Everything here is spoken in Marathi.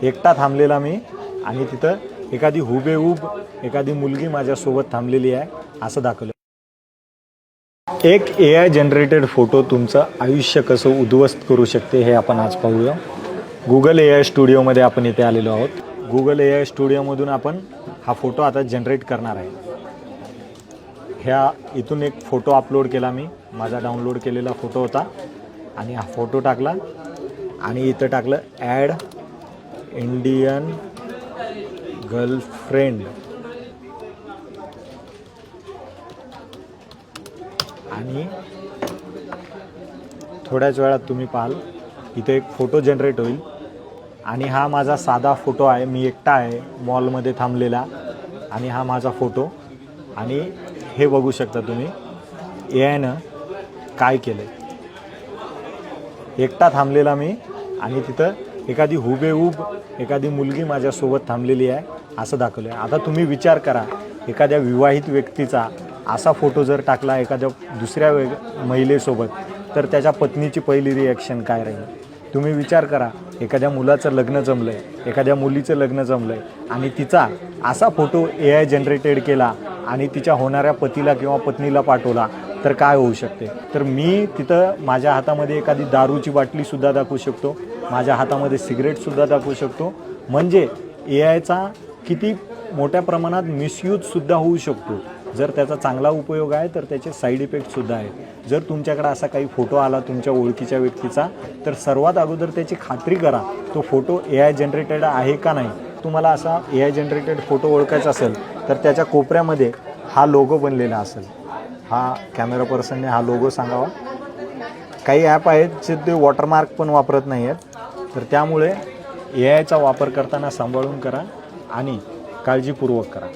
एकटा थांबलेला मी आणि तिथं एखादी हुबेहूब एखादी मुलगी माझ्यासोबत थांबलेली आहे असं दाखवलं। एक AI जनरेटेड फोटो तुमचं आयुष्य कसं उद्ध्वस्त करू शकते हे आपण आज पाहूया। Google AI स्टुडिओमध्ये आपण इथे आलेलो आहोत। Google AI स्टुडिओमधून आपण हा फोटो आता जनरेट करणार आहे। ह्या इथून एक फोटो अपलोड केला मी, माझा डाउनलोड केलेला फोटो होता आणि हा फोटो टाकला आणि इथं टाकलं ॲड इंडियन गर्लफ्रेंड आणि थोड्याच वेळात तुम्ही पाहाल इथे एक फोटो जनरेट होईल आणि हा माझा साधा फोटो आहे। मी एकटा आहे मॉलमध्ये थांबलेला आणि हा माझा फोटो आणि हे बघू शकता तुम्ही AIनं काय केलं। एकटा थांबलेला मी आणि तिथं एखादी हुबेहूब एखादी मुलगी माझ्यासोबत थांबलेली आहे असं दाखवलं आहे। आता तुम्ही विचार करा, एखाद्या विवाहित व्यक्तीचा असा फोटो जर टाकला एखाद्या दुसऱ्या महिलेसोबत तर त्याच्या पत्नीची पहिली रिॲक्शन काय राहील? तुम्ही विचार करा, एखाद्या मुलाचं लग्न जमलं आहे, एखाद्या मुलीचं लग्न जमलं आहे आणि तिचा असा फोटो AI जनरेटेड केला आणि तिच्या होणाऱ्या पतीला किंवा पत्नीला पाठवला तर काय होऊ शकते? तर मी तिथं माझ्या हातामध्ये एखादी दारूची बाटलीसुद्धा दाखवू शकतो, माझ्या हातामध्ये सिगरेटसुद्धा दाखवू शकतो। म्हणजे AIचा किती मोठ्या प्रमाणात मिसयूजसुद्धा होऊ शकतो। जर त्याचा चांगला उपयोग आहे तर त्याचे साईड इफेक्टसुद्धा आहेत। जर तुमच्याकडे असा काही फोटो आला तुमच्या ओळखीच्या व्यक्तीचा तर सर्वात अगोदर त्याची खात्री करा तो फोटो AI जनरेटेड आहे का नाही। तुम्हाला असा AI जनरेटेड फोटो ओळखायचा असेल तर त्याच्या कोपऱ्यामध्ये हा लोगो बनलेला असेल। हा कॅमेरा पर्सनने हा लोगो सांगावा। काही ॲप आहेत जे ते वॉटरमार्क पण वापरत नाही आहेत, तर त्यामुळे AIचा वापर करताना सांभाळून करा आणि काळजीपूर्वक करा।